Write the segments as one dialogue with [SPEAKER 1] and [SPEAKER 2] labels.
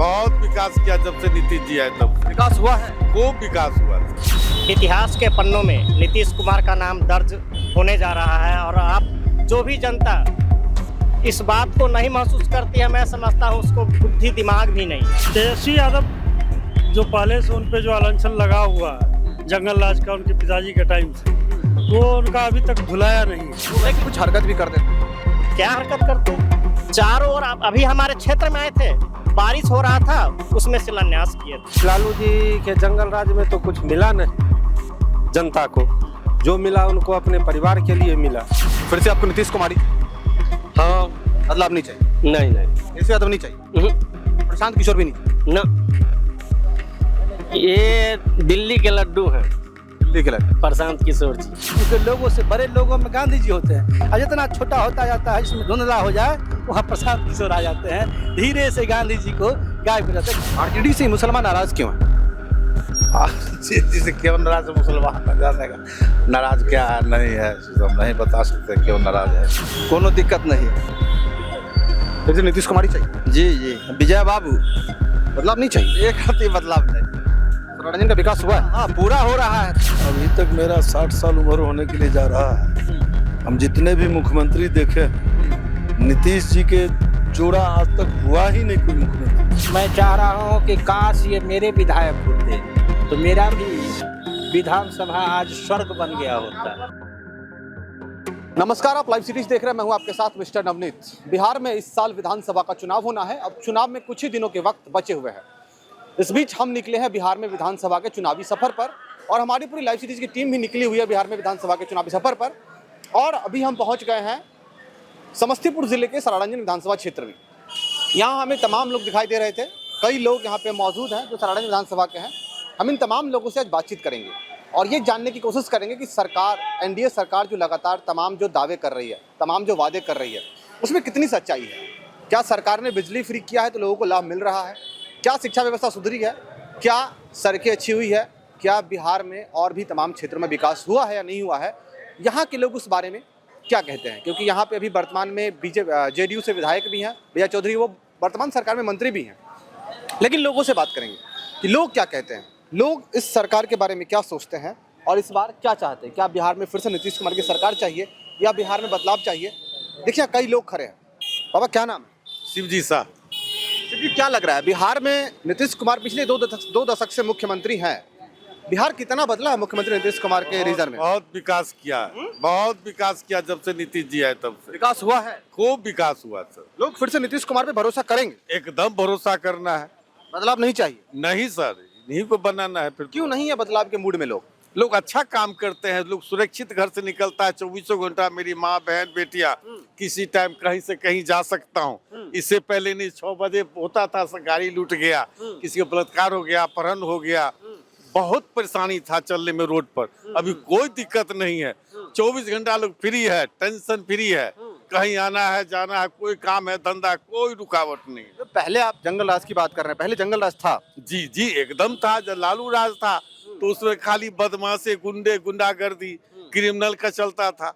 [SPEAKER 1] बहुत विकास किया जब से नीतीश जी आए तब से।
[SPEAKER 2] विकास हुआ है।
[SPEAKER 1] खूब विकास हुआ था।
[SPEAKER 3] इतिहास के पन्नों में नीतीश कुमार का नाम दर्ज होने जा रहा है और आप जो भी जनता इस बात को नहीं महसूस करती है, मैं समझता हूँ उसको बुद्धि दिमाग भी नहीं है।
[SPEAKER 4] तेजस्वी यादव जो पहले से उन पे जो आलंछन लगा हुआ है जंगल राज का उनके पिताजी के टाइम से, वो उनका अभी तक भुलाया नहीं है।
[SPEAKER 2] लेकिन कुछ हरकत भी कर देते।
[SPEAKER 3] क्या हरकत करते? चारों ओर आप अभी हमारे क्षेत्र में आए थे, बारिश हो रहा था, उसमें शिलान्यास किए थे।
[SPEAKER 5] लालू जी के जंगल राज में तो कुछ मिला नहीं जनता को, जो मिला उनको अपने परिवार के लिए मिला।
[SPEAKER 2] फिर से आपको नीतीश कुमार
[SPEAKER 5] हाँ,
[SPEAKER 2] बदलाव नहीं चाहिए।
[SPEAKER 5] नहीं
[SPEAKER 2] तेजस्वी यादव नहीं चाहिए। प्रशांत किशोर भी नहीं।
[SPEAKER 5] ना, ये दिल्ली के लड्डू हैं
[SPEAKER 2] दिल्ली के लड़के।
[SPEAKER 3] प्रशांत किशोर जी
[SPEAKER 6] क्योंकि लोगों से बड़े लोगों में गांधी जी होते हैं, और जितना छोटा होता जाता है जिसमें धुंधला हो जाए वहाँ प्रशांत किशोर आ जाते हैं। धीरे से गांधी जी को गायब कर देते हैं।
[SPEAKER 2] आरजेडी से मुसलमान नाराज क्यों है?
[SPEAKER 1] जिसे क्यों नाराज है मुसलमान न जाने का। नाराज क्या है नहीं है हम नहीं बता सकते क्यों नाराज है।
[SPEAKER 2] कोनो दिक्कत नहीं है। फिर से नीतीश कुमार ही चाहिए।
[SPEAKER 5] जी विजय बाबू।
[SPEAKER 2] बदलाव नहीं चाहिए।
[SPEAKER 5] एक हाथी बदलाव नहीं।
[SPEAKER 2] रणजन का विकास हुआ है।
[SPEAKER 5] हाँ, पूरा हो रहा है।
[SPEAKER 7] अभी तक मेरा 60 साल उम्र होने के लिए जा रहा है। हम जितने भी मुख्यमंत्री देखे, नीतीश जी के जोड़ा आज तक हुआ ही नहीं कोई मुख्यमंत्री।
[SPEAKER 6] मैं चाह रहा हूँ कि काश ये मेरे विधायक होते तो मेरा भी विधानसभा आज स्वर्ग बन गया होता।
[SPEAKER 2] नमस्कार, आप लाइव सीरीज देख रहे हैं। मैं हूं आपके साथ मिस्टर नवनीत। बिहार में इस साल विधानसभा का चुनाव होना है। अब चुनाव में कुछ ही दिनों के वक्त बचे हुए हैं। इस बीच हम निकले हैं बिहार में विधानसभा के चुनावी सफर पर, और हमारी पूरी लाइव सीरीज की टीम भी निकली हुई है बिहार में विधानसभा के चुनावी सफर पर। और अभी हम पहुंच गए हैं समस्तीपुर जिले के सरारंजन विधानसभा क्षेत्र में। यहाँ हमें तमाम लोग दिखाई दे रहे थे। कई लोग यहाँ पे मौजूद हैं जो सरारंजन विधानसभा के हैं। हम इन तमाम लोगों से आज बातचीत करेंगे और ये जानने की कोशिश करेंगे कि सरकार, एनडीए सरकार जो लगातार तमाम जो दावे कर रही है, तमाम जो वादे कर रही है, उसमें कितनी सच्चाई है। क्या सरकार ने बिजली फ्री किया है तो लोगों को लाभ मिल रहा है? क्या शिक्षा व्यवस्था सुधरी है? क्या सड़कें अच्छी हुई है? क्या बिहार में और भी तमाम क्षेत्रों में विकास हुआ है या नहीं हुआ है? यहाँ के लोग उस बारे में क्या कहते हैं, क्योंकि यहाँ पे अभी वर्तमान में जेडीयू से विधायक भी हैं भैया चौधरी, वो वर्तमान सरकार में मंत्री भी हैं। लेकिन लोगों से बात करेंगे कि लोग क्या कहते हैं, लोग इस सरकार के बारे में क्या सोचते हैं और इस बार क्या चाहते हैं। क्या बिहार में फिर से नीतीश कुमार की सरकार चाहिए या बिहार में बदलाव चाहिए? देखिए कई लोग खड़े हैं। बाबा क्या नाम है?
[SPEAKER 1] शिवजी शाह।
[SPEAKER 2] क्योंकि क्या लग रहा है बिहार में नीतीश कुमार पिछले दो दशक से मुख्यमंत्री हैं, बिहार कितना बदला है मुख्यमंत्री नीतीश कुमार के रीजन में?
[SPEAKER 1] बहुत विकास किया है। बहुत विकास किया जब से नीतीश जी आए तब से।
[SPEAKER 2] विकास हुआ है।
[SPEAKER 1] खूब विकास हुआ सर।
[SPEAKER 2] लोग फिर से नीतीश कुमार पे भरोसा करेंगे?
[SPEAKER 1] एकदम भरोसा करना है।
[SPEAKER 2] बदलाव नहीं चाहिए?
[SPEAKER 1] नहीं सर, इन्हीं को बनाना है। फिर
[SPEAKER 2] क्यों नहीं है बदलाव के मूड में
[SPEAKER 1] लोग अच्छा काम करते हैं। लोग सुरक्षित घर से निकलता है 24 घंटा। मेरी माँ बहन बेटियां किसी टाइम कहीं से कहीं जा सकता हूँ। इससे पहले नहीं, 6 बजे होता था गाड़ी लूट गया, किसी का बलात्कार हो गया, अपहरण हो गया, बहुत परेशानी था चलने में रोड पर। अभी कोई दिक्कत नहीं है। 24 घंटा लोग फ्री है, टेंशन फ्री है। कहीं आना है जाना है, कोई काम है धंधा, कोई रुकावट नहीं।
[SPEAKER 2] तो पहले आप जंगल राज की बात कर रहे हैं, पहले जंगल राज था?
[SPEAKER 1] जी एकदम था। जब लालू राज था तो उसमें खाली बदमाशी, गुंडागर्दी, क्रिमिनल का चलता था।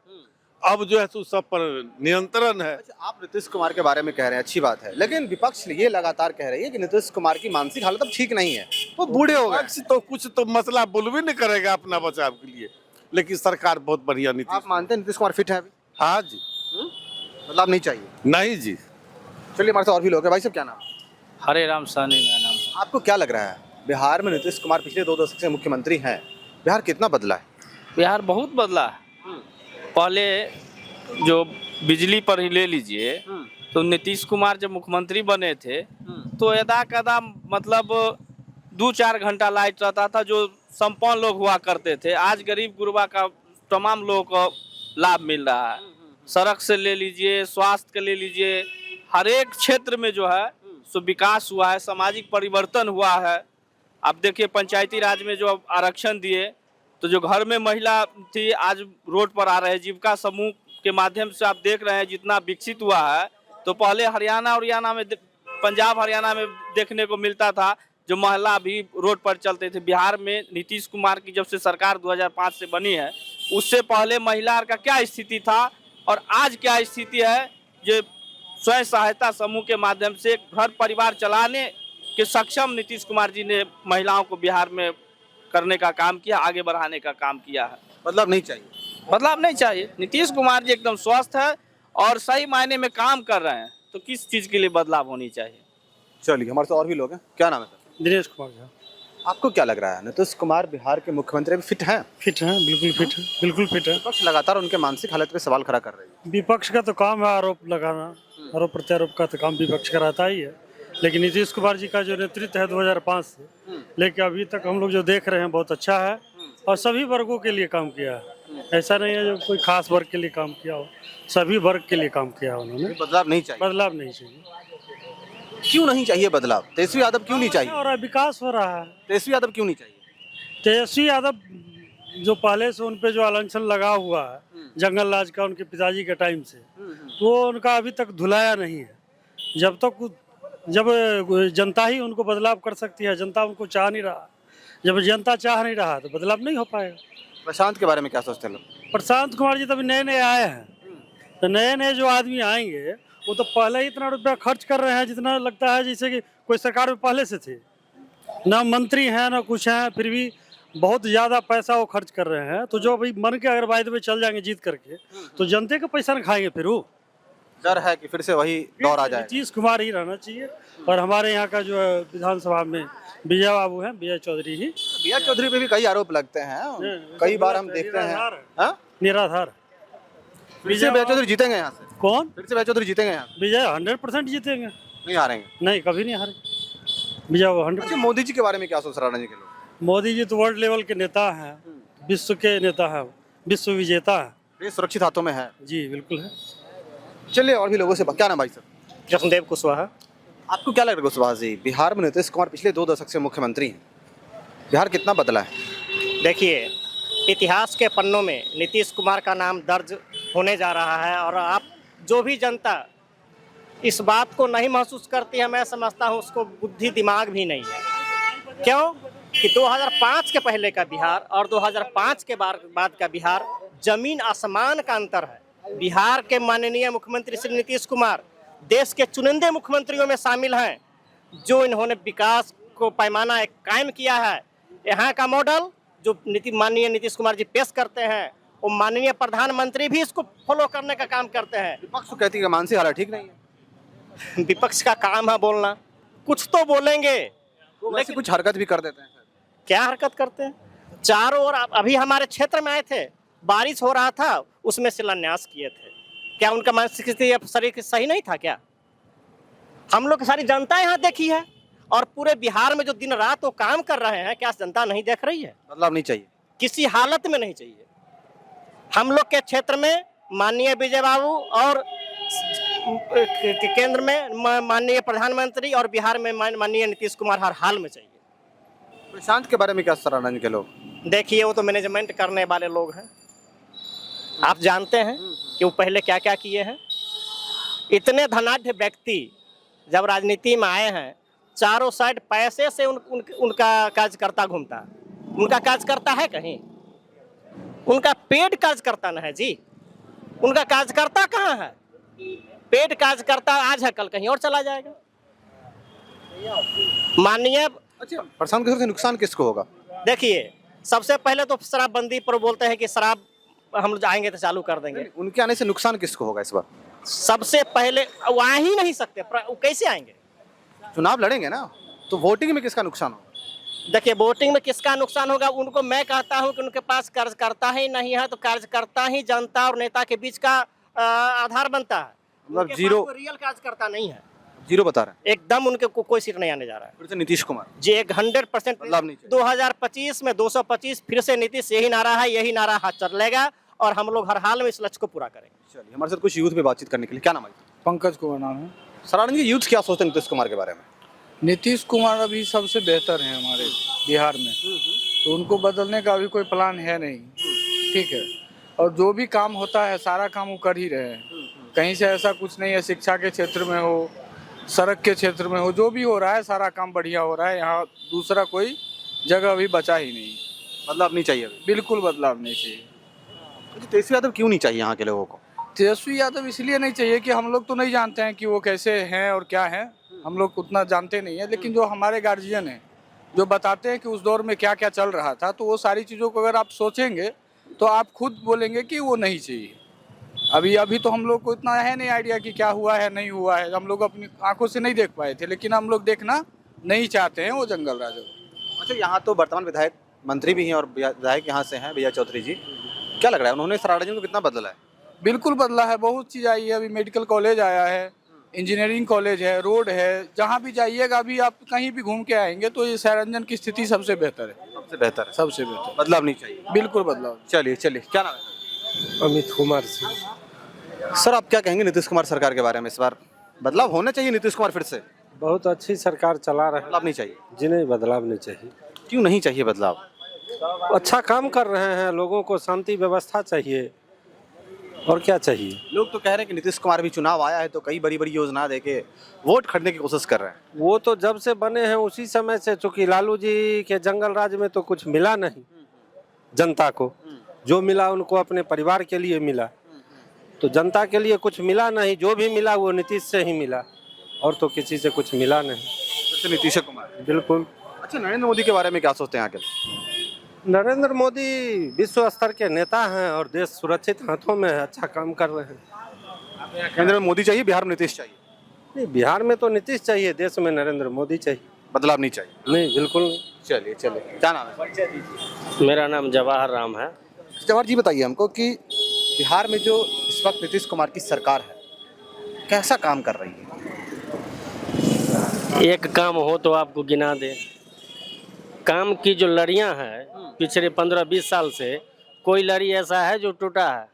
[SPEAKER 1] अब जो है तो सब पर नियंत्रण है।
[SPEAKER 2] अच्छा, आप नीतीश कुमार के बारे में कह रहे हैं, अच्छी बात है, लेकिन विपक्ष ये लगातार कह रही है कि नीतीश कुमार की मानसिक हालत अब ठीक नहीं है, वो बूढ़े हो गए।
[SPEAKER 1] तो कुछ तो मसला बोलवे नहीं करेगा अपना बचाव के लिए, लेकिन सरकार बहुत बढ़िया नीतीश।
[SPEAKER 2] आप मानते हैं नीतीश कुमार फिट है अभी?
[SPEAKER 1] हाँ जी।
[SPEAKER 2] बदलाव नहीं चाहिए?
[SPEAKER 1] नहीं जी।
[SPEAKER 2] चलिए हमारे साथ और भी लोग हैं। भाई साहब क्या नाम?
[SPEAKER 4] हरे राम साहनी मेरा नाम।
[SPEAKER 2] आपको क्या लग रहा है बिहार में नीतीश कुमार पिछले 2 दशक से मुख्यमंत्री हैं, बिहार कितना बदला है?
[SPEAKER 8] बिहार बहुत बदला है। पहले जो बिजली पर ही ले लीजिए तो नीतीश कुमार जब मुख्यमंत्री बने थे तो यदा कदा मतलब 2-4 घंटा लाइट रहता था, जो संपन्न लोग हुआ करते थे। आज गरीब गुरबा का तमाम लोगों को लाभ मिल रहा है। सड़क से ले लीजिए, स्वास्थ्य के ले लीजिए, हर एक क्षेत्र में जो है सो विकास हुआ है, सामाजिक परिवर्तन हुआ है। आप देखिए पंचायती राज में जो आरक्षण दिए तो जो घर में महिला थी आज रोड पर आ रहे हैं। जीविका समूह के माध्यम से आप देख रहे हैं जितना विकसित हुआ है। तो पहले हरियाणा में, पंजाब हरियाणा में देखने को मिलता था जो महिला भी रोड पर चलते थे। बिहार में नीतीश कुमार की जब से सरकार 2005 से बनी है, उससे पहले महिला का क्या स्थिति था और आज क्या स्थिति है। जो स्वयं सहायता समूह के माध्यम से घर परिवार चलाने कि सक्षम नीतीश कुमार जी ने महिलाओं को बिहार में करने का काम किया, आगे बढ़ाने का काम किया है।
[SPEAKER 2] बदलाव नहीं चाहिए?
[SPEAKER 8] बदलाव नहीं चाहिए। नीतीश कुमार जी एकदम स्वस्थ है और सही मायने में काम कर रहे हैं, तो किस चीज़ के लिए बदलाव होनी चाहिए।
[SPEAKER 2] चलिए, हमारे साथ और भी लोग हैं। क्या नाम है सर?
[SPEAKER 4] दिनेश कुमार झा।
[SPEAKER 2] आपको क्या लग रहा है, नीतीश कुमार बिहार के मुख्यमंत्री अभी फिट हैं?
[SPEAKER 4] फिट है, बिल्कुल फिट है, बिल्कुल फिट है।
[SPEAKER 2] विपक्ष लगातार उनके मानसिक हालत पे सवाल खड़ा कर रही है।
[SPEAKER 4] विपक्ष का तो काम है आरोप लगाना, आरोप प्रत्यारोप का तो काम विपक्ष का रहता ही है। लेकिन नीतीश कुमार जी का जो नेतृत्व है 2005 से लेकर अभी तक हम लोग जो देख रहे हैं बहुत अच्छा है और सभी वर्गों के लिए काम किया है। ऐसा नहीं है जो कोई खास वर्ग के लिए काम किया हो, सभी वर्ग के लिए काम किया उन्होंने।
[SPEAKER 2] बदलाव नहीं चाहिए?
[SPEAKER 4] बदलाव नहीं चाहिए।
[SPEAKER 2] क्यों नहीं चाहिए बदलाव? तेजस्वी यादव क्यों नहीं चाहिए?
[SPEAKER 4] और विकास हो रहा है।
[SPEAKER 2] तेजस्वी यादव क्यों नहीं चाहिए?
[SPEAKER 4] तेजस्वी यादव जो पहले से उन पे जो आलंचन लगा हुआ है जंगल राज का उनके पिताजी के टाइम से, वो उनका अभी तक धुलाया नहीं है। जब जनता ही उनको बदलाव कर सकती है, जनता उनको चाह नहीं रहा, जब जनता चाह नहीं रहा तो बदलाव नहीं हो पाएगा।
[SPEAKER 2] प्रशांत के बारे में क्या सोचते हैं लोग?
[SPEAKER 4] प्रशांत कुमार जी तो अभी नए नए आए हैं, तो नए नए जो आदमी आएंगे वो तो पहले ही इतना रुपया खर्च कर रहे हैं जितना लगता है जैसे कि कोई सरकार में पहले से थे। ना मंत्री हैं ना कुछ हैं, फिर भी बहुत ज़्यादा पैसा वो खर्च कर रहे हैं। तो जो अभी मन के अगर वायदे में चल जाएंगे जीत करके तो जनते का पैसा न खाएंगे। फिर वो
[SPEAKER 2] डर है कि फिर से वही दौर आ जाए।
[SPEAKER 4] नीतीश कुमार ही रहना चाहिए। और हमारे यहाँ का जो है विधानसभा में विजय बाबू हैं, विजय चौधरी ही।
[SPEAKER 2] विजय चौधरी पे भी कई आरोप लगते हैं, कई बार हम देखते हैं। हाँ?
[SPEAKER 4] निराधार।
[SPEAKER 2] फिर से विजय चौधरी जीतेंगे यहाँ से?
[SPEAKER 4] कौन?
[SPEAKER 2] फिर से विजय चौधरी जीतेंगे यहाँ?
[SPEAKER 4] विजय 100% जीतेंगे।
[SPEAKER 2] नहीं हारेंगे?
[SPEAKER 4] नहीं, कभी नहीं हारे विजय। वो 100।
[SPEAKER 2] अच्छा, मोदी जी के बारे में क्या सोच रहा है के लोग?
[SPEAKER 4] मोदी जी तो वर्ल्ड लेवल के नेता हैं, विश्व के नेता हैं, विश्व विजेता है।
[SPEAKER 2] देश सुरक्षित हाथों में है।
[SPEAKER 4] जी बिल्कुल है।
[SPEAKER 2] चलिए और भी लोगों से क्या नाम भाई सर?
[SPEAKER 3] जसदेव कुशवाहा।
[SPEAKER 2] आपको क्या लग रहा है कुशवाहा जी, बिहार में नीतीश कुमार पिछले 2 दशक से मुख्यमंत्री हैं, बिहार कितना बदला है?
[SPEAKER 3] देखिए, इतिहास के पन्नों में नीतीश कुमार का नाम दर्ज होने जा रहा है और आप जो भी जनता इस बात को नहीं महसूस करती है, मैं समझता हूँ उसको बुद्धि दिमाग भी नहीं है। क्यों कि 2005 के पहले का बिहार और 2005 के बाद का बिहार जमीन आसमान का अंतर है। बिहार के माननीय मुख्यमंत्री श्री नीतीश कुमार देश के चुनिंदे मुख्यमंत्रियों में शामिल हैं जो इन्होंने विकास को पैमाना एक कायम किया है। यहाँ का मॉडल जो माननीय नीतीश कुमार जी पेश करते हैं, वो माननीय प्रधानमंत्री भी इसको फॉलो करने का काम करते हैं।
[SPEAKER 2] विपक्ष कहती है कि मानसिक हालत ठीक नहीं है।
[SPEAKER 3] विपक्ष का काम है बोलना, कुछ तो बोलेंगे,
[SPEAKER 2] लेकिन कुछ हरकत भी कर देते हैं।
[SPEAKER 3] क्या हरकत करते हैं? चारों ओर अभी हमारे क्षेत्र में आए थे, बारिश हो रहा था, उसमें शिलान्यास किए थे। क्या उनका मानसिक स्थिति शरीर सही नहीं था क्या? हम लोग सारी जनता यहाँ देखी है और पूरे बिहार में जो दिन रात वो काम कर रहे हैं, क्या जनता नहीं देख रही है?
[SPEAKER 2] बदलाव नहीं चाहिए?
[SPEAKER 3] किसी हालत में नहीं चाहिए। हम लोग के क्षेत्र में माननीय विजय बाबू और केंद्र में माननीय प्रधानमंत्री और बिहार में माननीय नीतीश कुमार हर हाल में चाहिए।
[SPEAKER 2] प्रशांत के बारे में क्या सराहना के लोग?
[SPEAKER 3] देखिए, वो तो मैनेजमेंट करने वाले लोग हैं। आप जानते हैं कि वो पहले क्या क्या किए हैं। इतने धनाढ्य व्यक्ति जब राजनीति में आए हैं, चारों साइड पैसे से उनका कार्यकर्ता घूमता है। उनका कार्यकर्ता है कहीं? उनका पेड कार्यकर्ता न है जी। उनका कार्यकर्ता कहाँ है? पेड कार्यकर्ता आज है, कल कहीं और चला जाएगा। माननीय
[SPEAKER 2] अच्छा, प्रशांत किशोर से नुकसान किसको होगा?
[SPEAKER 3] देखिए, सबसे पहले तो शराबबंदी पर बोलते हैं कि शराब हम लोग आएंगे तो चालू कर देंगे।
[SPEAKER 2] उनके आने से नुकसान किसको होगा इस बार?
[SPEAKER 3] सबसे पहले वो आ ही नहीं सकते, कैसे आएंगे?
[SPEAKER 2] चुनाव लड़ेंगे ना, तो वोटिंग में किसका नुकसान होगा?
[SPEAKER 3] देखिए, वोटिंग में किसका नुकसान होगा, उनको मैं कहता हूं कि उनके पास कार्यकर्ता ही नहीं है, तो कार्यकर्ता ही जनता और नेता के बीच का आधार बनता है।
[SPEAKER 2] मतलब जीरो
[SPEAKER 3] रियल कार्यकर्ता नहीं है,
[SPEAKER 2] जीरो बता रहे हैं।
[SPEAKER 3] एकदम उनके कोई सीट नहीं आने जा रहा है।
[SPEAKER 2] फिर से नीतीश कुमार
[SPEAKER 3] जी 100%
[SPEAKER 2] बदलाव नहीं चाहिए।
[SPEAKER 3] 2025 में 225 फिर से नीतीश, यही नारा है, यही नारा हाथ चलेगा और हम लोग हर हाल में इस लक्ष्य को पूरा करेंगे।
[SPEAKER 2] चलिए, हमारे साथ कुछ यूथ पे बातचीत करने के लिए क्या नाम है?
[SPEAKER 9] पंकज कुमार नाम है।
[SPEAKER 2] सराहना जी, यूथ क्या सोचते हैं नीतीश कुमार के बारे में?
[SPEAKER 9] नीतीश कुमार अभी सबसे बेहतर हैं हमारे बिहार में, तो उनको बदलने का अभी कोई प्लान है नहीं। ठीक है, और जो भी काम होता है सारा काम वो कर ही रहे हैं। कहीं से ऐसा कुछ नहीं है, शिक्षा के क्षेत्र में हो, सड़क के क्षेत्र में हो, जो भी हो रहा है सारा काम बढ़िया हो रहा है। यहाँ दूसरा कोई जगह अभी बचा ही नहीं।
[SPEAKER 2] बदलाव नहीं चाहिए?
[SPEAKER 9] बिल्कुल बदलाव नहीं चाहिए।
[SPEAKER 2] तेजस्वी यादव क्यों नहीं चाहिए यहाँ के लोगों को?
[SPEAKER 9] तेजस्वी यादव इसलिए नहीं चाहिए कि हम लोग तो नहीं जानते हैं कि वो कैसे हैं और क्या हैं। हम लोग उतना जानते नहीं है, लेकिन जो हमारे गार्जियन हैं जो बताते हैं कि उस दौर में क्या क्या चल रहा था, तो वो सारी चीज़ों को अगर आप सोचेंगे तो आप खुद बोलेंगे कि वो नहीं चाहिए। अभी तो हम लोग को इतना है नहीं आइडिया कि क्या हुआ है नहीं हुआ है, हम लोग अपनी आंखों से नहीं देख पाए थे, लेकिन हम लोग देखना नहीं चाहते हैं वो जंगल राज को।
[SPEAKER 2] अच्छा, यहाँ तो वर्तमान विधायक मंत्री भी हैं और विधायक यहाँ से हैं भैया चौधरी जी, क्या लग रहा है उन्होंने सराराजन को कितना बदला है?
[SPEAKER 9] बिल्कुल बदला है, बहुत चीज़ आई है। अभी मेडिकल कॉलेज आया है, इंजीनियरिंग कॉलेज है, रोड है, जहाँ भी जाइएगा अभी आप कहीं भी घूम के आएंगे तो ये सरारंजन की स्थिति सबसे बेहतर है।
[SPEAKER 2] सबसे बेहतर है,
[SPEAKER 9] सबसे बेहतर,
[SPEAKER 2] बदलाव नहीं चाहिए।
[SPEAKER 9] बिल्कुल बदलाव।
[SPEAKER 2] चलिए चलिए, क्या नाम है?
[SPEAKER 5] अमित कुमार सिंह।
[SPEAKER 2] सर, आप क्या कहेंगे नीतीश कुमार सरकार के बारे में? इस बार बदलाव होना चाहिए, नीतीश कुमार फिर से?
[SPEAKER 5] बहुत अच्छी सरकार चला रहे हैं।
[SPEAKER 2] बदलाव नहीं चाहिए?
[SPEAKER 5] जी नहीं, बदलाव नहीं चाहिए।
[SPEAKER 2] क्यों नहीं चाहिए बदलाव?
[SPEAKER 5] अच्छा काम कर रहे हैं, लोगों को शांति व्यवस्था चाहिए, और क्या चाहिए।
[SPEAKER 2] लोग तो कह रहे हैं कि नीतीश कुमार भी चुनाव आया है तो कई बड़ी बड़ी योजना देके वोट खरीदने की कोशिश कर रहे हैं।
[SPEAKER 5] वो तो जब से बने हैं उसी समय से, चूंकि लालू जी के जंगल राज में तो कुछ मिला नहीं जनता को, जो मिला उनको अपने परिवार के लिए मिला, तो जनता के लिए कुछ मिला नहीं। जो भी मिला वो नीतीश से ही मिला, और तो किसी से कुछ मिला नहीं।
[SPEAKER 2] तो नीतीश कुमार,
[SPEAKER 5] बिल्कुल।
[SPEAKER 2] अच्छा, नरेंद्र मोदी के बारे में क्या सोचते हैं आगे?
[SPEAKER 5] नरेंद्र मोदी विश्व स्तर के नेता हैं और देश सुरक्षित हाथों में है, अच्छा काम कर रहे हैं।
[SPEAKER 2] केंद्र में मोदी चाहिए, बिहार में नीतीश चाहिए?
[SPEAKER 5] नहीं, बिहार में तो नीतीश चाहिए, देश में नरेंद्र मोदी चाहिए।
[SPEAKER 2] बदलाव नहीं चाहिए?
[SPEAKER 5] नहीं, बिल्कुल नहीं।
[SPEAKER 2] चलिए चलिए, क्या नाम है?
[SPEAKER 3] मेरा नाम जवाहर राम है।
[SPEAKER 2] जवाहर जी, बताइए हमको कि बिहार में जो इस वक्त नीतीश कुमार की सरकार है कैसा काम कर रही है?
[SPEAKER 3] एक काम हो तो आपको गिना दे। काम की जो लड़ियां हैं पिछले 15-20 साल से, कोई लड़ी ऐसा है जो टूटा है?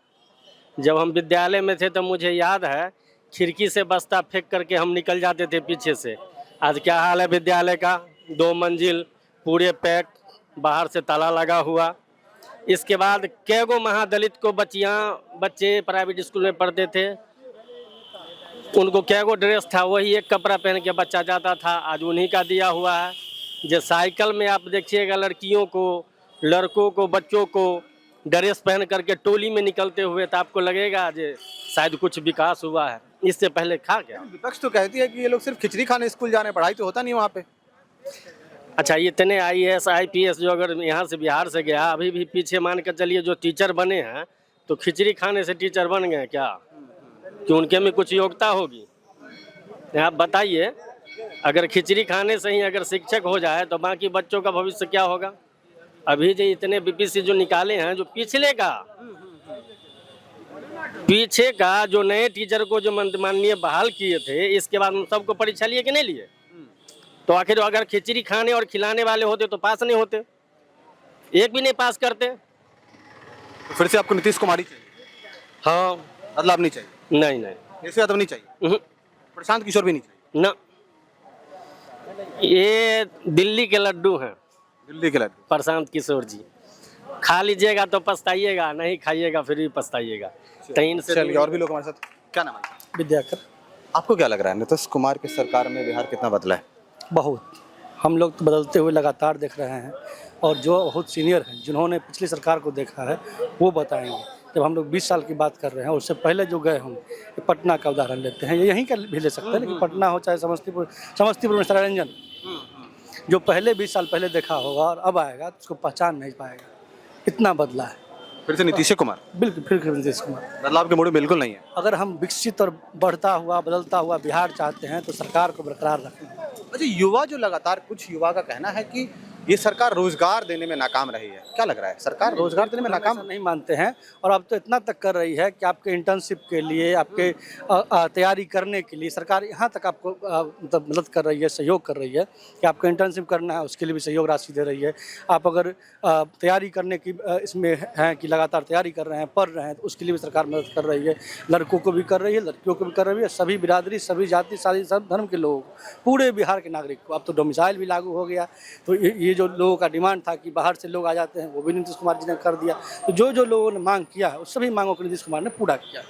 [SPEAKER 3] जब हम विद्यालय में थे तो मुझे याद है खिड़की से बस्ता फेंक करके हम निकल जाते थे पीछे से। आज क्या हाल है विद्यालय का? 2 मंजिल पूरे पैक, बाहर से ताला लगा हुआ। इसके बाद कैगो महादलित को बच्चे प्राइवेट स्कूल में पढ़ते थे, उनको कैगो ड्रेस था, वही एक कपड़ा पहन के बच्चा जाता था। आज उन्हीं का दिया हुआ है। जो साइकिल में आप देखिएगा लड़कियों को, लड़कों को, बच्चों को ड्रेस पहन करके टोली में निकलते हुए, तो आपको लगेगा जो शायद कुछ विकास हुआ है। इससे पहले खा गया।
[SPEAKER 2] विपक्ष तो कहती है कि ये लोग सिर्फ खिचड़ी खाने स्कूल जा रहे हैं, पढ़ाई तो होता नहीं वहाँ पे।
[SPEAKER 3] अच्छा, इतने IAS IPS जो अगर यहाँ से बिहार से गया, अभी भी पीछे मान कर चलिए जो टीचर बने हैं तो खिचड़ी खाने से टीचर बन गए क्या? कि उनके में कुछ योग्यता होगी? आप बताइए, अगर खिचड़ी खाने से ही अगर शिक्षक हो जाए तो बाकी बच्चों का भविष्य क्या होगा? अभी जो इतने BPC जो निकाले हैं, जो पीछे का जो नए टीचर को जो माननीय बहाल किए थे, इसके बाद उन सबको परीक्षा लिए कि नहीं लिए? तो आखिर अगर खिचड़ी खाने और खिलाने वाले होते तो पास नहीं होते, एक भी नहीं पास करते।
[SPEAKER 2] तो फिर से आपको नीतीश कुमार ही चाहिए?
[SPEAKER 3] हाँ।
[SPEAKER 2] बदलाव नहीं चाहिए?
[SPEAKER 3] नहीं नहीं,
[SPEAKER 2] केसी यादव नहीं चाहिए? प्रशांत किशोर भी नहीं चाहिए?
[SPEAKER 3] ना, ये दिल्ली के लड्डू हैं।
[SPEAKER 2] दिल्ली के लड्डू
[SPEAKER 3] प्रशांत किशोर जी, खा लीजिएगा तो पछताइएगा, नहीं खाइएगा फिर भी पछताइएगा।
[SPEAKER 2] चलिए, और भी लोग हमारे साथ। क्या नाम है?
[SPEAKER 6] विद्याकर।
[SPEAKER 2] आपको क्या लग रहा है नीतीश कुमार की सरकार में बिहार कितना बदला है?
[SPEAKER 6] बहुत, हम लोग तो बदलते हुए लगातार देख रहे हैं, और जो बहुत सीनियर हैं जिन्होंने पिछली सरकार को देखा है वो बताएंगे। जब हम लोग 20 साल की बात कर रहे हैं, उससे पहले जो गए हम, पटना का उदाहरण लेते हैं, यहीं का भी ले सकते हैं, लेकिन पटना हो चाहे समस्तीपुर में सरारंजन, जो पहले 20 साल पहले देखा होगा और अब आएगा तो उसको पहचान नहीं पाएगा, इतना बदला है।
[SPEAKER 2] फिर से नीतीश कुमार?
[SPEAKER 6] बिल्कुल, फिर नीतीश कुमार।
[SPEAKER 2] बदलाव के मूड में बिल्कुल नहीं है।
[SPEAKER 6] अगर हम विकसित और बढ़ता हुआ, बदलता हुआ बिहार चाहते हैं तो सरकार को बरकरार रखना है।
[SPEAKER 2] अच्छा, युवा जो लगातार, कुछ युवा का कहना है कि ये सरकार रोजगार देने में नाकाम रही है, क्या लग रहा है? सरकार रोजगार देने में नाकाम
[SPEAKER 6] नहीं मानते हैं, और अब तो इतना तक कर रही है कि आपके इंटर्नशिप के लिए, आपके तैयारी करने के लिए सरकार यहाँ तक आपको मतलब मदद कर रही है, सहयोग कर रही है कि आपको इंटर्नशिप करना है उसके लिए भी सहयोग राशि दे रही है। आप अगर तैयारी करने की इसमें हैं कि लगातार तैयारी कर रहे हैं, पढ़ रहे हैं, तो उसके लिए भी सरकार मदद कर रही है। लड़कों को भी कर रही है, लड़कियों को भी कर रही है, सभी बिरादरी, सभी जाति, सब धर्म के लोग, पूरे बिहार के नागरिक को। अब तो डोमिसाइल भी लागू हो गया, तो ये जो लोगों का डिमांड था कि बाहर से लोग आ जाते हैं, वो भी नीतीश कुमार जी ने कर दिया। तो जो लोगों ने मांग किया है उस सभी मांगों को नीतीश कुमार ने पूरा किया।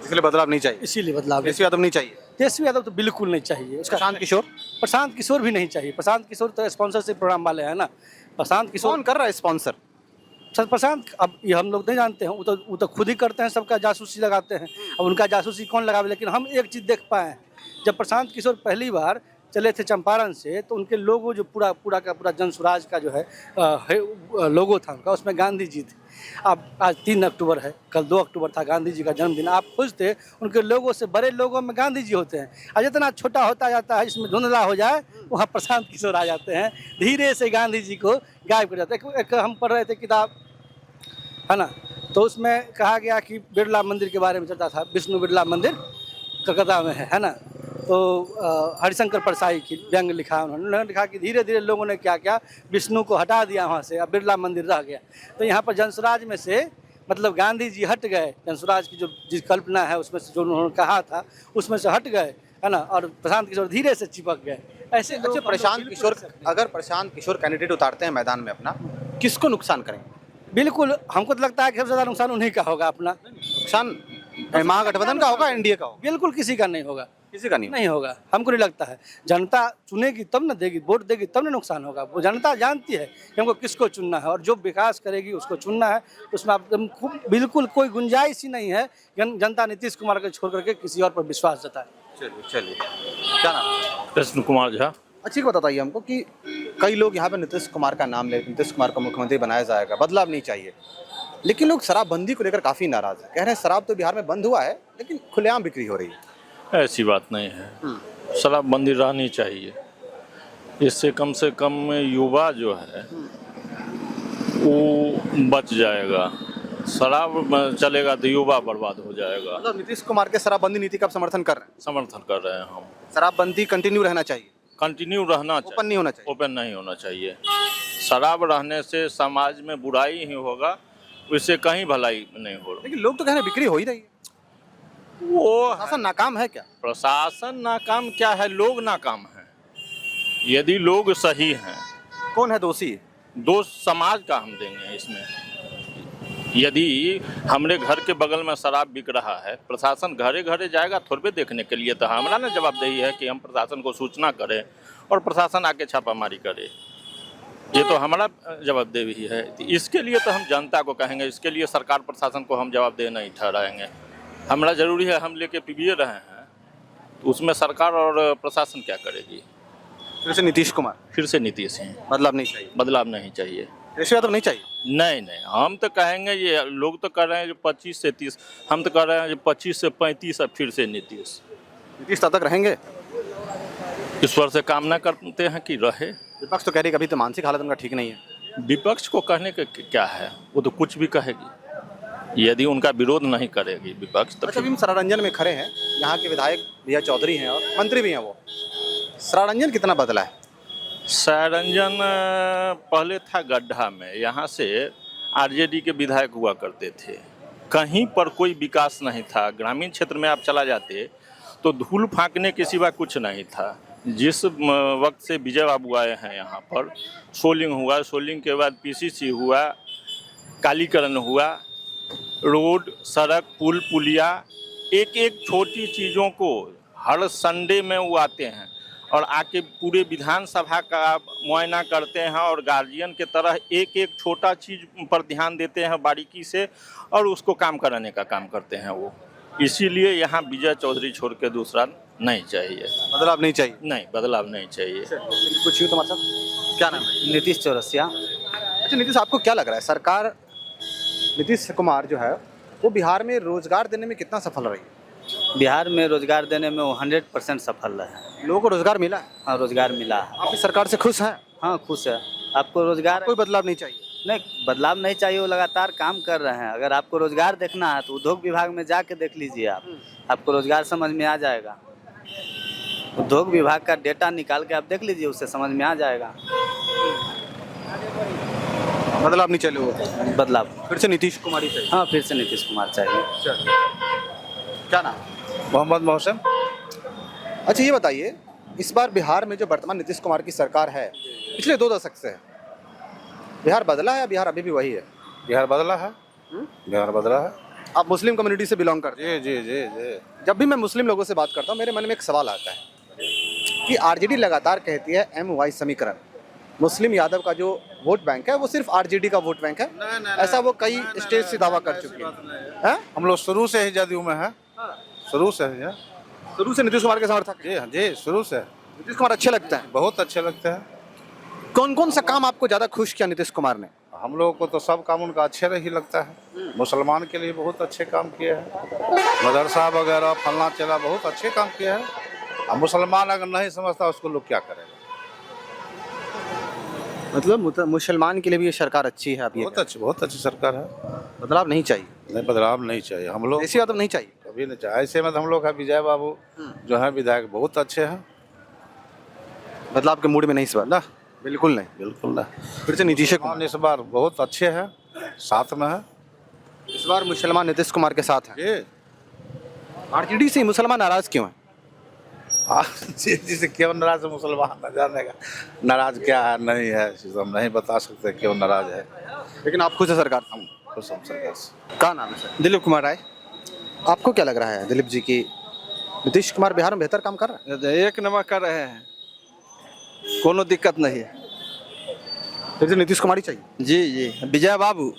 [SPEAKER 2] इसलिए बदलाव नहीं चाहिए?
[SPEAKER 6] इसीलिए बदलाव।
[SPEAKER 2] केसी यादव नहीं चाहिए?
[SPEAKER 6] केसी यादव तो बिल्कुल नहीं चाहिए। उसका प्रशांत किशोर भी नहीं चाहिए। प्रशांत किशोर तो स्पॉन्सरशिप प्रोग्राम वाले हैं ना। प्रशांत किशोर
[SPEAKER 2] कौन कर रहा है स्पॉन्सर?
[SPEAKER 6] प्रशांत, अब ये हम लोग नहीं जानते हैं, वो तो खुद ही करते हैं, सबका जासूसी लगाते हैं। अब उनका जासूसी कौन लगावे, लेकिन हम एक चीज़ देख पाए हैं, जब प्रशांत किशोर पहली बार चले थे चंपारण से, तो उनके लोगो जो पूरा का पूरा जन स्वराज का जो है लोगो था उनका, उसमें गांधी जी थे। अब आज 3 अक्टूबर है, कल 2 अक्टूबर था गांधी जी का जन्मदिन। आप खुश थे, उनके लोगों से बड़े लोगों में गांधी जी होते हैं। और जितना छोटा होता जाता है, इसमें धुंधला हो जाए, वहाँ प्रशांत किशोर आ जाते हैं, धीरे से गांधी जी को गायब कर जाते हैं। एक हम पढ़ रहे थे किताब, है ना, तो उसमें कहा गया कि बिरला मंदिर के बारे में चर्चा था, विष्णु बिरला मंदिर कलकत्ता में है ना। तो हरिशंकर परसाई की व्यंग लिखा उन्होंने लिखा कि धीरे धीरे लोगों ने क्या किया, विष्णु को हटा दिया वहाँ से, अब बिरला मंदिर रह गया। तो यहाँ पर जनस्वराज में से मतलब गांधी जी हट गए, जनस्वराज की जो जिस कल्पना है उसमें से जो उन्होंने कहा था उसमें से हट गए, है ना, और प्रशांत किशोर धीरे से चिपक गए। ऐसे
[SPEAKER 2] अच्छा, प्रशांत किशोर, अगर प्रशांत किशोर कैंडिडेट उतारते हैं मैदान में अपना, किसको नुकसान करेंगे?
[SPEAKER 6] बिल्कुल, हमको तो लगता है कि सबसे ज़्यादा नुकसान उन्हीं का होगा। अपना
[SPEAKER 2] नुकसान महागठबंधन का होगा, एनडीए का होगा?
[SPEAKER 6] बिल्कुल किसी का नहीं होगा,
[SPEAKER 2] किसी का नहीं
[SPEAKER 6] होगा। हमको नहीं लगता है। जनता चुनेगी तब न देगी, वोट देगी तब न नुकसान होगा। वो जनता जानती है कि हमको किसको चुनना है, और जो विकास करेगी उसको चुनना है। उसमें बिल्कुल कोई गुंजाइश ही नहीं है जनता नीतीश कुमार को छोड़ करके किसी और पर विश्वास जताए।
[SPEAKER 2] चलिए, क्या नाम?
[SPEAKER 10] कृष्ण कुमार झा।
[SPEAKER 2] अच्छी बात बताइए हमको कि कई लोग यहाँ पे नीतीश कुमार का नाम ले, नीतीश कुमार को मुख्यमंत्री बनाया जाएगा, बदलाव नहीं चाहिए, लेकिन लोग शराबबंदी को लेकर काफ़ी नाराज हैं। कह रहे हैं शराब तो बिहार में बंद हुआ है, लेकिन खुलेआम बिक्री हो रही है।
[SPEAKER 10] ऐसी बात नहीं है, शराबबंदी रहनी चाहिए। इससे कम से कम युवा जो है वो बच जाएगा। शराब चलेगा तो युवा बर्बाद हो जाएगा।
[SPEAKER 2] मतलब नीतीश कुमार के शराबबंदी नीति का आप समर्थन कर रहे हैं?
[SPEAKER 10] समर्थन कर रहे हैं हम।
[SPEAKER 2] शराबबंदी कंटिन्यू रहना चाहिए,
[SPEAKER 10] कंटिन्यू रहना चाहिए,
[SPEAKER 2] ओपन नहीं होना चाहिए।
[SPEAKER 10] ओपन नहीं होना चाहिए। शराब रहने से समाज में बुराई ही होगा, उससे कहीं भलाई नहीं हो रही।
[SPEAKER 2] लेकिन लोग तो कह रहे हैं बिक्री हो ही रही है।
[SPEAKER 10] वो
[SPEAKER 2] शासन नाकाम है क्या?
[SPEAKER 10] प्रशासन नाकाम क्या है, लोग नाकाम हैं। यदि लोग सही हैं,
[SPEAKER 2] कौन है दोषी?
[SPEAKER 10] दोष समाज का हम देंगे इसमें। यदि हमरे घर के बगल में शराब बिक रहा है, प्रशासन घरे घरे जाएगा थोड़े देखने के लिए, तो हमारा ना जवाबदेही है कि हम प्रशासन को सूचना करें और प्रशासन आके छापामारी करे। ये तो हमारा जवाबदेही है। इसके लिए तो हम जनता को कहेंगे, इसके लिए सरकार प्रशासन को हम जवाबदेह नहीं ठहराएंगे। हमारा जरूरी है, हम लेके पीबीए रहे हैं, तो उसमें सरकार और प्रशासन क्या करेगी?
[SPEAKER 2] फिर से नीतीश कुमार,
[SPEAKER 10] फिर से नीतीश ही।
[SPEAKER 2] बदलाव नहीं चाहिए?
[SPEAKER 10] बदलाव नहीं चाहिए।
[SPEAKER 2] ऐसे तो नहीं चाहिए?
[SPEAKER 10] नहीं, हम तो कहेंगे, ये लोग तो कर रहे हैं जो 25 से 30, हम तो कर रहे हैं जो 25 से 35, अब फिर से नीतीश
[SPEAKER 2] तब तक रहेंगे।
[SPEAKER 10] ईश्वर से कामना करते हैं कि रहे।
[SPEAKER 2] विपक्ष तो कह रही है कभी तो मानसिक हालत उनका ठीक नहीं है।
[SPEAKER 10] विपक्ष को कहने का क्या है, वो तो कुछ भी कहेगी यदि उनका विरोध नहीं करेगी विपक्ष। तो
[SPEAKER 2] अच्छा, अभी हम सरारंजन में खड़े हैं, यहाँ के विधायक भैया चौधरी हैं और मंत्री भी हैं। वो सरारंजन कितना बदला है?
[SPEAKER 10] सरारंजन पहले था गड्ढा में, यहाँ से आरजेडी के विधायक हुआ करते थे, कहीं पर कोई विकास नहीं था। ग्रामीण क्षेत्र में आप चला जाते तो धूल फाँकने के सिवा कुछ नहीं था। जिस वक्त से विजय बाबू आए हैं यहाँ पर, सोलिंग हुआ, सोलिंग के बाद पीसीसी हुआ, कालीकरण हुआ, रोड, सड़क, पुल, पुलिया, एक एक छोटी चीज़ों को हर संडे में वो आते हैं और आके पूरे विधानसभा का मुआयना करते हैं और गार्जियन के तरह एक एक छोटा चीज़ पर ध्यान देते हैं बारीकी से और उसको काम कराने का काम करते हैं वो। इसीलिए यहाँ विजय चौधरी छोड़ के दूसरा नहीं चाहिए।
[SPEAKER 2] बदलाव नहीं चाहिए?
[SPEAKER 10] नहीं, बदलाव नहीं चाहिए।
[SPEAKER 2] कुछ यूँ तुम्हारे साथ, क्या नाम है?
[SPEAKER 11] नीतीश चौरसिया।
[SPEAKER 2] अच्छा नीतीश, आपको क्या लग रहा है सरकार नीतीश कुमार जो है वो बिहार में रोजगार देने में कितना सफल रही है?
[SPEAKER 11] बिहार में रोजगार देने में वो 100% सफल रहे।
[SPEAKER 2] लोगों को रोजगार मिला है?
[SPEAKER 11] हाँ, रोजगार मिला है।
[SPEAKER 2] आप इस सरकार से खुश हैं?
[SPEAKER 11] हाँ, खुश है। आपको रोजगार,
[SPEAKER 2] कोई बदलाव नहीं चाहिए?
[SPEAKER 11] नहीं, बदलाव नहीं चाहिए, वो लगातार काम कर रहे हैं। अगर आपको रोजगार देखना है तो उद्योग विभाग में जाके देख लीजिए आप, आपको रोजगार समझ में आ जाएगा। उद्योग विभाग का डेटा निकाल के आप देख लीजिए, उससे समझ में आ जाएगा।
[SPEAKER 2] बदलाव नहीं चाहिए वो?
[SPEAKER 11] बदलाव
[SPEAKER 2] फिर से नीतीश कुमार ही चाहिए?
[SPEAKER 11] हाँ, फिर से नीतीश कुमार चाहिए।
[SPEAKER 2] क्या नाम?
[SPEAKER 7] मोहम्मद मोहसिन।
[SPEAKER 2] अच्छा, ये बताइए, इस बार बिहार में जो वर्तमान नीतीश कुमार की सरकार है, पिछले 2 दशक से है, बिहार बदला है या बिहार अभी भी वही है?
[SPEAKER 7] बिहार बदला है। बिहार बदला है।
[SPEAKER 2] आप मुस्लिम कम्युनिटी से बिलोंग करते हैं?
[SPEAKER 7] जी जी जी जी।
[SPEAKER 2] जब भी मैं मुस्लिम लोगों से बात करता हूँ, मेरे मन में एक सवाल आता है कि आरजेडी लगातार कहती है MY समीकरण, मुस्लिम यादव का जो वोट बैंक है वो सिर्फ आरजेडी का वोट बैंक है। ऐसा वो कई स्टेज से दावा कर चुके हैं।
[SPEAKER 7] हम लोग शुरू से ही जदयू में है, शुरू से ही है।
[SPEAKER 2] शुरू से नीतीश कुमार के समर्थक
[SPEAKER 7] जी हाँ जी, शुरू से।
[SPEAKER 2] नीतीश कुमार अच्छे लगते हैं?
[SPEAKER 7] बहुत अच्छे लगते हैं।
[SPEAKER 2] कौन कौन सा काम आपको ज्यादा खुश किया नीतीश कुमार ने?
[SPEAKER 7] हम लोगों को तो सब काम उनका अच्छे ही लगता है। मुसलमान के लिए बहुत अच्छे काम किए हैं, मदरसा वगैरह फलना चला बहुत अच्छे काम किए हैं। अब मुसलमान अगर नहीं समझता उसको लोग क्या करेगा।
[SPEAKER 2] मतलब मुसलमान के लिए भी ये सरकार अच्छी है? आप ये
[SPEAKER 7] बहुत अच्छी सरकार है।
[SPEAKER 2] बदलाव नहीं चाहिए?
[SPEAKER 7] नहीं, बदलाव नहीं चाहिए। हम लोग
[SPEAKER 2] ऐसी बात नहीं चाहिए।
[SPEAKER 7] कभी नहीं चाहिए। ऐसे में तो हम लोग का विजय बाबू जो है विधायक बहुत अच्छे हैं।
[SPEAKER 2] बदलाव के मूड में नहीं इस बार?
[SPEAKER 7] ना,
[SPEAKER 2] बिल्कुल नहीं।
[SPEAKER 7] बिल्कुल ना।
[SPEAKER 2] फिर से नीतीश कुमार
[SPEAKER 7] इस बार बहुत अच्छे हैं, साथ में है।
[SPEAKER 2] इस बार मुसलमान नीतीश कुमार के साथ हैं।
[SPEAKER 7] ये
[SPEAKER 2] आरजेडी से मुसलमान नाराज क्यों हैं?
[SPEAKER 7] जिसे क्यों नाराज है मुसलमान न जाने का। नाराज क्या है नहीं है हम नहीं बता सकते क्यों नाराज है।
[SPEAKER 2] लेकिन आप खुश है सरकार?
[SPEAKER 7] हम खुश हम सरकार से।
[SPEAKER 2] क्या नाम है सर? दिलीप कुमार राय। आपको क्या लग रहा है दिलीप जी की नीतीश कुमार बिहार में बेहतर काम कर रहे हैं?
[SPEAKER 9] एक नंबर कर रहे हैं, कोनो दिक्कत नहीं है।
[SPEAKER 2] फिर से नीतीश कुमार ही चाहिए?
[SPEAKER 9] जी जी, विजय बाबू।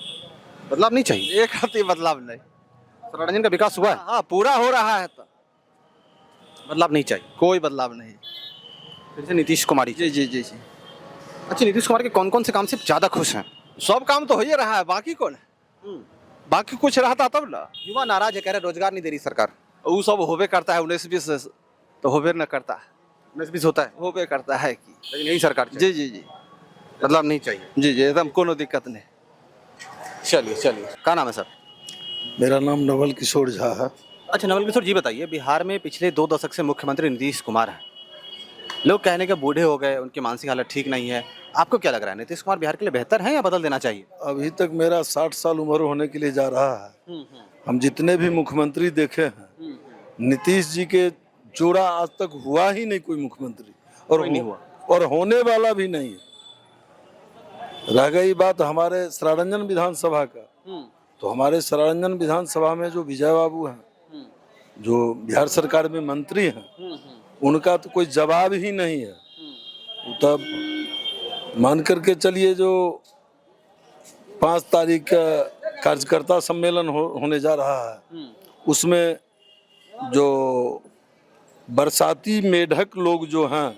[SPEAKER 2] बदलाव नहीं चाहिए?
[SPEAKER 9] एक हाथी बदलाव नहीं।
[SPEAKER 2] सरारंजन का विकास हुआ है?
[SPEAKER 9] हाँ, पूरा हो रहा है तो
[SPEAKER 2] बदलाव नहीं चाहिए?
[SPEAKER 9] कोई बदलाव नहीं।
[SPEAKER 2] फिर से नीतीश कुमार ही?
[SPEAKER 9] जी जी जी जी।
[SPEAKER 2] अच्छा, नीतीश कुमार के कौन कौन से काम से ज्यादा खुश हैं?
[SPEAKER 9] सब काम तो हो ही रहा है, बाकी कौन है? बाकी कुछ रहता तब ना।
[SPEAKER 2] युवा नाराज है, कह रहे रोजगार नहीं दे रही सरकार।
[SPEAKER 9] वो सब होबे करता है, 19-20 तो होबे न करता है।
[SPEAKER 2] 19-20 होता है,
[SPEAKER 9] होबे करता है कि
[SPEAKER 2] लेकिन यही सरकार चाहिए।
[SPEAKER 9] जी जी जी
[SPEAKER 2] बदलाव नहीं चाहिए?
[SPEAKER 9] जी जी, एकदम कोनो दिक्कत नहीं।
[SPEAKER 2] चलिए चलिए, क्या नाम है सर?
[SPEAKER 7] मेरा नाम नवल किशोर झा है।
[SPEAKER 2] अच्छा नवल किशोर जी, बताइए बिहार में पिछले 2 दशक से मुख्यमंत्री नीतीश कुमार हैं। लोग कहने के बूढ़े हो गए, उनकी मानसिक हालत ठीक नहीं है। आपको क्या लग रहा है, नीतीश कुमार बिहार के लिए बेहतर है या बदल देना चाहिए?
[SPEAKER 7] अभी तक मेरा 60 साल उम्र होने के लिए जा रहा है। हम जितने भी मुख्यमंत्री देखे हैं, नीतीश जी के जोड़ा आज तक हुआ ही नहीं कोई मुख्यमंत्री, और
[SPEAKER 2] नहीं हुआ
[SPEAKER 7] और होने वाला भी नहीं है। रह गई बात हमारे सरारंजन विधानसभा का, तो हमारे सरारंजन विधानसभा में जो विजय बाबू हैं, जो बिहार सरकार में मंत्री हैं, उनका तो कोई जवाब ही नहीं है। तब मान करके चलिए जो 5 तारीख का कार्यकर्ता सम्मेलन होने जा रहा है, उसमें जो बरसाती मेढक लोग जो हैं,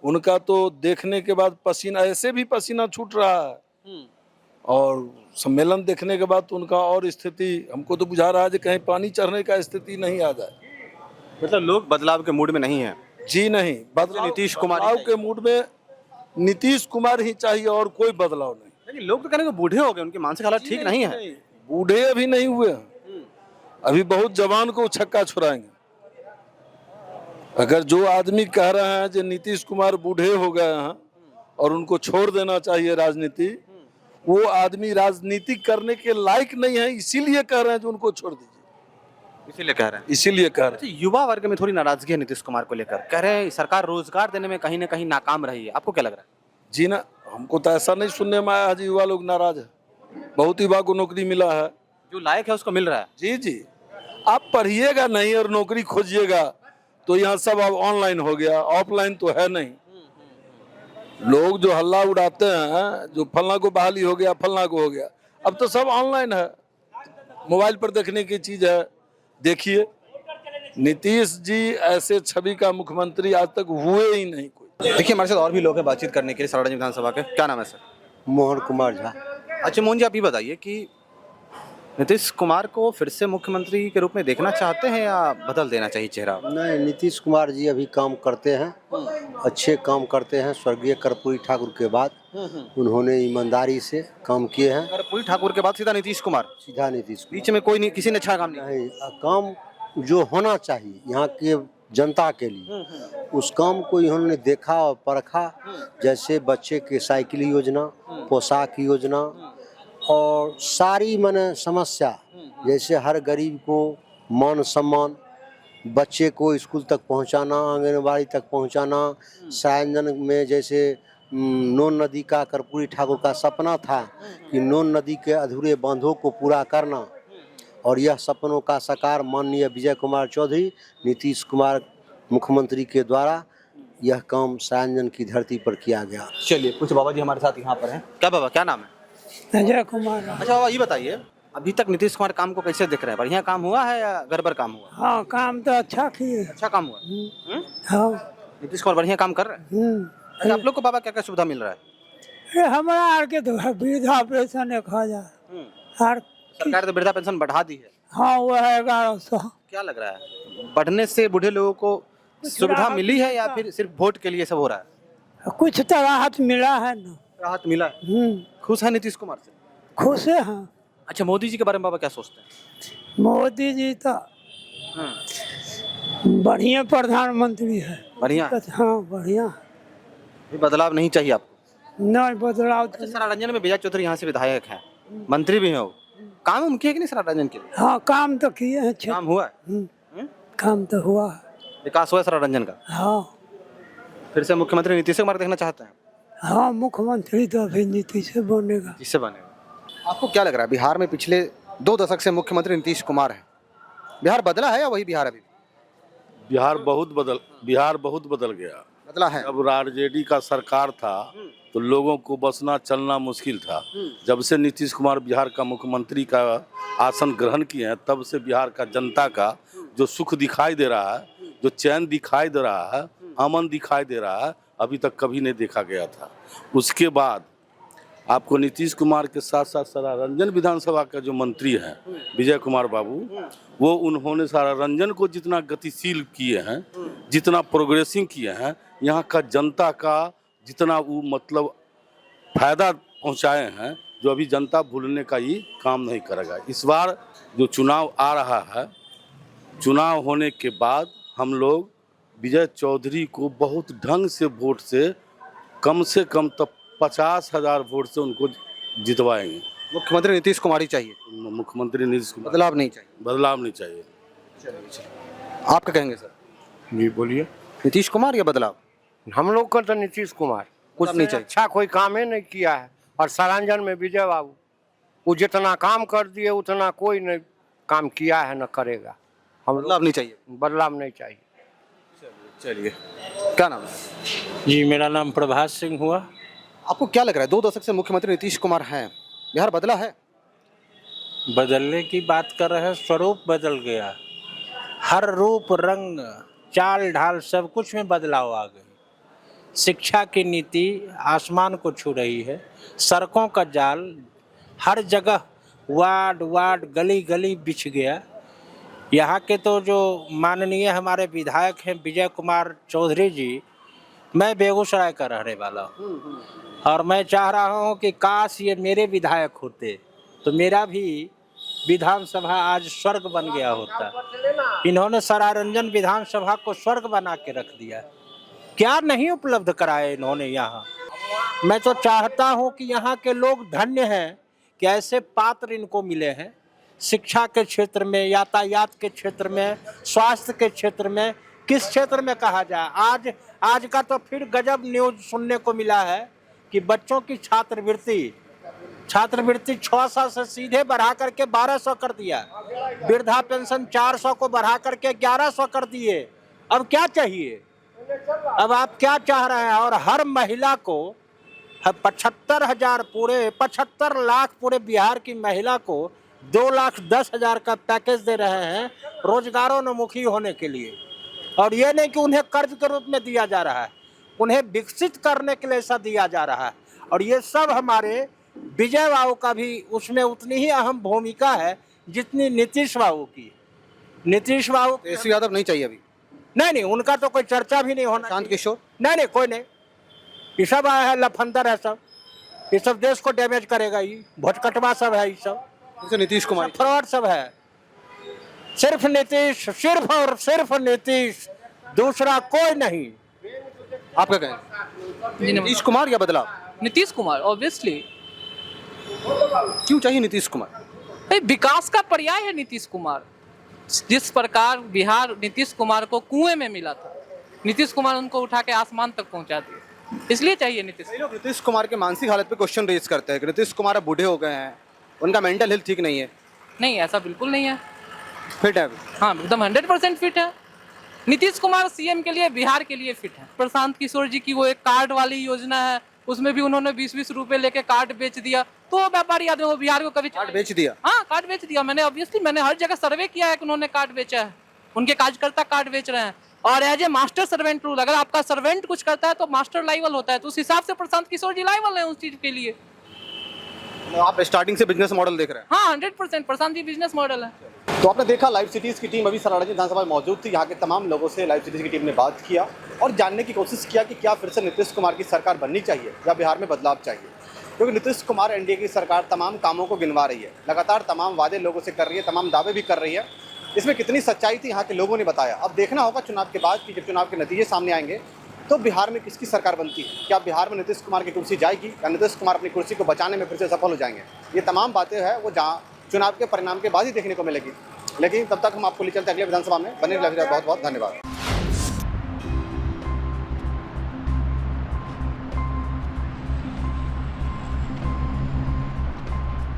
[SPEAKER 7] उनका तो देखने के बाद पसीना, ऐसे भी पसीना छूट रहा है, और सम्मेलन देखने के बाद तो उनका और स्थिति हमको तो बुझा रहा है कि कहीं पानी चढ़ने का स्थिति नहीं आ जाए।
[SPEAKER 2] मतलब लोग बदलाव के मूड में नहीं है?
[SPEAKER 7] जी नहीं, बदलाव
[SPEAKER 2] नीतीश कुमार
[SPEAKER 7] बदलाव के मूड में नीतीश कुमार ही चाहिए और कोई बदलाव नहीं।
[SPEAKER 2] लेकिन लोग तो कहने को बूढ़े हो गए, उनकी मानसिक हालत ठीक नहीं है।
[SPEAKER 7] बूढ़े अभी नहीं हुए हैं, अभी बहुत जवान को छक्का छुड़ाएंगे। अगर जो आदमी कह रहे हैं कि नीतीश कुमार बूढ़े हो गए हैं और उनको छोड़ देना चाहिए राजनीति, वो आदमी राजनीति करने के लायक नहीं है, इसीलिए कह रहे हैं कि उनको छोड़ दीजिए।
[SPEAKER 2] इसीलिए कह रहे हैं?
[SPEAKER 7] इसीलिए कह रहे हैं।
[SPEAKER 2] अच्छा, युवा वर्ग में थोड़ी नाराजगी है नीतीश कुमार को लेकर, कह रहे हैं सरकार रोजगार देने में कहीं ना कहीं नाकाम रही है। आपको क्या लग रहा है?
[SPEAKER 7] जी ना, हमको तो ऐसा नहीं सुनने में आया है युवा लोग नाराज है। बहुत युवा को नौकरी मिला है,
[SPEAKER 2] जो लायक है उसको मिल रहा है।
[SPEAKER 7] जी जी, आप पढ़िएगा नहीं और नौकरी खोजिएगा तो यहाँ सब अब ऑनलाइन हो गया, ऑफलाइन तो है नहीं। लोग जो हल्ला उड़ाते हैं, जो फलना को बहाली हो गया, फलना को हो गया, अब तो सब ऑनलाइन है, मोबाइल पर देखने की चीज है। देखिए, नीतीश जी ऐसे छवि का मुख्यमंत्री आज तक हुए ही नहीं कोई।
[SPEAKER 2] देखिए, हमारे साथ और भी लोग हैं बातचीत करने के लिए सरारंजन विधानसभा के। क्या नाम है सर?
[SPEAKER 12] मोहन कुमार झा।
[SPEAKER 2] अच्छा मोहन जी, आप ये बताइए कि नीतीश कुमार को फिर से मुख्यमंत्री के रूप में देखना चाहते हैं या बदल देना चाहिए चेहरा?
[SPEAKER 12] नहीं, नीतीश कुमार जी अभी काम करते हैं, अच्छे काम करते हैं। स्वर्गीय कर्पूरी ठाकुर के बाद उन्होंने ईमानदारी से काम किए हैं।
[SPEAKER 2] कर्पूरी ठाकुर के बाद सीधा नीतीश कुमार?
[SPEAKER 12] सीधा नीतीश कुमार।
[SPEAKER 2] बीच में कोई नहीं, किसी ने अच्छा काम नहीं?
[SPEAKER 12] काम जो होना चाहिए यहाँ के जनता के लिए, उस काम को इन्होंने देखा और परखा। जैसे बच्चे के साइकिल योजना, पोशाक योजना और सारी माने समस्या, जैसे हर गरीब को मान सम्मान, बच्चे को स्कूल तक पहुंचाना, आंगनबाड़ी तक पहुंचाना। सरायंजन में जैसे नोन नदी का कर्पूरी ठाकुर का सपना था कि नोन नदी के अधूरे बांधों को पूरा करना, और यह सपनों का साकार माननीय विजय कुमार चौधरी, नीतीश कुमार मुख्यमंत्री के द्वारा यह काम सरायंजन की धरती पर किया गया।
[SPEAKER 2] चलिए, कुछ बाबा जी हमारे साथ यहाँ पर हैं। क्या बाबा, क्या नाम है?
[SPEAKER 13] संजय कुमार।
[SPEAKER 2] अच्छा बाबा, ये बताइए अभी तक नीतीश कुमार काम को कैसे देख रहे हैं? बढ़िया काम हुआ है या गड़बड़ काम हुआ?
[SPEAKER 13] हाँ, काम तो अच्छा किए।
[SPEAKER 2] अच्छा काम हुआ।
[SPEAKER 13] हाँ।
[SPEAKER 2] नीतीश कुमार बढ़िया काम कर रहे हैं। अच्छा, आप लोग को बाबा क्या क्या सुविधा मिल रहा है?
[SPEAKER 13] हमारा आर के तो वृद्धा पेंशन 1000 और
[SPEAKER 2] सरकार तो वृद्धा पेंशन बढ़ा दी है।
[SPEAKER 13] हाँ वो है 1100।
[SPEAKER 2] क्या लग रहा है, बढ़ने से बूढ़े लोगों को सुविधा मिली है या फिर सिर्फ वोट के लिए सब हो रहा है?
[SPEAKER 13] कुछ तो राहत मिला है ना।
[SPEAKER 2] राहत मिला है। खुश है नीतीश कुमार से?
[SPEAKER 13] खुश है हाँ।
[SPEAKER 2] अच्छा, मोदी जी के बारे में बाबा क्या सोचते हैं?
[SPEAKER 13] मोदी जी तो बढ़िया प्रधानमंत्री है।
[SPEAKER 2] बढ़िया?
[SPEAKER 13] हाँ बढ़िया।
[SPEAKER 2] ये बदलाव नहीं चाहिए आपको?
[SPEAKER 13] नहीं बदलाव।
[SPEAKER 2] अच्छा, सरारंजन में विजय चौधरी यहाँ से विधायक हैं, मंत्री भी हैं वो, काम उनके है कि नहीं सरारंजन के लिए?
[SPEAKER 13] हाँ काम तो किए हैं।
[SPEAKER 2] काम हुआ है?
[SPEAKER 13] काम तो हुआ है।
[SPEAKER 2] विकास हुआ है सरारंजन का?
[SPEAKER 13] हाँ।
[SPEAKER 2] फिर से मुख्यमंत्री नीतीश कुमार देखना चाहते हैं?
[SPEAKER 13] हाँ मुख्यमंत्री तो अभी नीतीश से बनेगा।
[SPEAKER 2] किससे बनेगा? आपको क्या लग रहा है, बिहार में पिछले 2 दशक से मुख्यमंत्री नीतीश कुमार है, बिहार बदला है या वही बिहार अभी?
[SPEAKER 7] बिहार बहुत बदल गया।
[SPEAKER 2] बदला है?
[SPEAKER 7] जब आरजेडी का सरकार था तो लोगों को बसना चलना मुश्किल था। जब से नीतीश कुमार बिहार का मुख्यमंत्री का आसन ग्रहण किए हैं, तब से बिहार का जनता का जो सुख दिखाई दे रहा है, जो चैन दिखाई दे रहा है, अमन दिखाई दे रहा है, अभी तक कभी नहीं देखा गया था। उसके बाद आपको नीतीश कुमार के साथ साथ सरारंजन विधानसभा का जो मंत्री हैं विजय कुमार बाबू, वो उन्होंने सरारंजन को जितना गतिशील किए हैं, जितना प्रोग्रेसिंग किए हैं, यहाँ का जनता का जितना वो मतलब फायदा पहुँचाए हैं, जो अभी जनता भूलने का ही काम नहीं करेगा। इस बार जो चुनाव आ रहा है, चुनाव होने के बाद हम लोग विजय चौधरी को बहुत ढंग से वोट से कम तब 50,000 वोट से उनको जितवाएंगे।
[SPEAKER 2] मुख्यमंत्री नीतीश कुमार ही चाहिए?
[SPEAKER 7] मुख्यमंत्री नीतीश कुमार।
[SPEAKER 2] बदलाव नहीं चाहिए?
[SPEAKER 7] बदलाव नहीं चाहिए।
[SPEAKER 2] आप क्या कहेंगे सर?
[SPEAKER 14] जी बोलिए।
[SPEAKER 2] नीतीश कुमार या बदलाव?
[SPEAKER 14] हम लोग का तो नीतीश कुमार।
[SPEAKER 2] कुछ नहीं चाहिए?
[SPEAKER 14] अच्छा कोई काम ही नहीं किया है। और सरारंजन में विजय बाबू, वो जितना काम कर दिए उतना कोई नहीं काम किया है, न करेगा। हम
[SPEAKER 2] बदलाव नहीं चाहिए?
[SPEAKER 14] बदलाव नहीं चाहिए।
[SPEAKER 2] चलिए, क्या नाम है?
[SPEAKER 15] जी मेरा नाम प्रभास सिंह हुआ।
[SPEAKER 2] आपको क्या लग रहा है, 2 दशक से मुख्यमंत्री नीतीश कुमार हैं, बिहार बदला है?
[SPEAKER 15] बदलने की बात कर रहे हैं, स्वरूप बदल गया। हर रूप रंग चाल ढाल सब कुछ में बदलाव आ गई। शिक्षा की नीति आसमान को छू रही है। सड़कों का जाल हर जगह वार्ड गली गली बिछ गया। यहाँ के तो जो माननीय हमारे विधायक हैं विजय कुमार चौधरी जी, मैं बेगूसराय का रहने वाला हूँ और मैं चाह रहा हूँ कि काश ये मेरे विधायक होते तो मेरा भी विधानसभा आज स्वर्ग बन गया होता। इन्होंने सरारंजन विधानसभा को स्वर्ग बना के रख दिया। क्या नहीं उपलब्ध कराए इन्होंने यहाँ। मैं तो चाहता हूँ कि यहाँ के लोग धन्य हैं कि ऐसे पात्र इनको मिले हैं। शिक्षा के क्षेत्र में, यातायात के क्षेत्र में, स्वास्थ्य के क्षेत्र में, किस क्षेत्र में कहा जाए। आज का तो फिर गजब न्यूज सुनने को मिला है कि बच्चों की छात्रवृत्ति 600 से सीधे बढ़ा करके 1200 कर दिया। वृद्धा पेंशन 400 को बढ़ा करके 1100 कर दिए। अब क्या चाहिए? अब आप क्या चाह रहे हैं? और हर महिला को 75 लाख पूरे बिहार की महिला को 2,10,000 का पैकेज दे रहे हैं रोजगारोन्मुखी होने के लिए। और ये नहीं कि उन्हें कर्ज के रूप में दिया जा रहा है, उन्हें विकसित करने के लिए ऐसा दिया जा रहा है। और ये सब हमारे विजय बाबू का भी उसमें उतनी ही अहम भूमिका है जितनी नीतीश बाबू की। नीतीश बाबू
[SPEAKER 2] तेजस्वी यादव नहीं चाहिए अभी?
[SPEAKER 15] नहीं, उनका तो कोई चर्चा भी नहीं होना।
[SPEAKER 2] शांत किशोर?
[SPEAKER 15] नहीं, कोई नहीं। ये सब आया है लफंदर है सब। ये सब देश को डैमेज करेगा। ये भोटकटवा सब है, ये सब
[SPEAKER 2] नीतीश कुमार
[SPEAKER 15] फ्रॉड सब है। सिर्फ नीतीश, सिर्फ और सिर्फ नीतीश, दूसरा कोई नहीं।
[SPEAKER 2] आप क्या कहें? नीतीश कुमार या बदलाव?
[SPEAKER 16] नीतीश कुमार ऑब्वियसली।
[SPEAKER 2] क्यों चाहिए नीतीश कुमार?
[SPEAKER 16] विकास का पर्याय है नीतीश कुमार। जिस प्रकार बिहार नीतीश कुमार को कुएं में मिला था, नीतीश कुमार उनको उठा के आसमान तक पहुंचा दिया, इसलिए चाहिए नीतीश।
[SPEAKER 2] लोग नीतीश कुमार के मानसिक हालत पे क्वेश्चन रेज करते हैं कि नीतीश कुमार अब बूढ़े हो गए हैं, उनका मेंटल हेल्थ ठीक नहीं है।
[SPEAKER 16] नहीं, ऐसा बिल्कुल नहीं है।
[SPEAKER 2] फिट है?
[SPEAKER 16] हाँ, एकदम 100% फिट है। नीतीश कुमार सीएम के लिए, बिहार के लिए फिट है। प्रशांत किशोर जी की वो एक कार्ड वाली योजना है, उसमें भी उन्होंने 20-20 रुपए लेके कार्ड बेच दिया। तो व्यापारी आदमी वो बिहार को कभी
[SPEAKER 2] कार्ड बेच दिया?
[SPEAKER 16] हाँ, कार्ड बेच दिया। मैंने ऑब्वियसली मैंने हर जगह सर्वे किया है कि उन्होंने कार्ड बेचा है। उनके कार्यकर्ता कार्ड बेच रहे हैं। और as a master servant rule, अगर आपका सर्वेंट कुछ करता है तो मास्टर लाइबल होता है, तो उस हिसाब से प्रशांत किशोर जी लाइबल है उस चीज के लिए।
[SPEAKER 2] आप स्टार्टिंग से बिजनेस मॉडल देख रहे हैं?
[SPEAKER 16] हाँ 100% प्रशांत जी बिजनेस मॉडल है।
[SPEAKER 2] तो आपने देखा लाइव सिटीज की टीम अभी सराड़ंजन विधानसभा में मौजूद थी। यहाँ के तमाम लोगों से लाइव सिटीज की टीम ने बात किया और जानने की कोशिश किया कि क्या फिर से नीतीश कुमार की सरकार बननी चाहिए या बिहार में बदलाव चाहिए, क्योंकि नीतीश कुमार एनडीए की सरकार तमाम कामों को गिनवा रही है, लगातार तमाम वादे लोगों से कर रही है, तमाम दावे भी कर रही है। इसमें कितनी सच्चाई थी यहाँ के लोगों ने बताया। अब देखना होगा चुनाव के बाद कि जब चुनाव के नतीजे सामने आएंगे तो बिहार में किसकी सरकार बनती है। क्या बिहार में नीतीश कुमार की कुर्सी जाएगी या नीतीश कुमार अपनी कुर्सी को बचाने में फिर से सफल हो जाएंगे। ये तमाम बातें हैं वो जहाँ चुनाव के परिणाम के बाद ही देखने को मिलेगी। लेकिन तब तक हम आपको ले चलते अगले विधानसभा में। बने रहिए, बहुत बहुत धन्यवाद।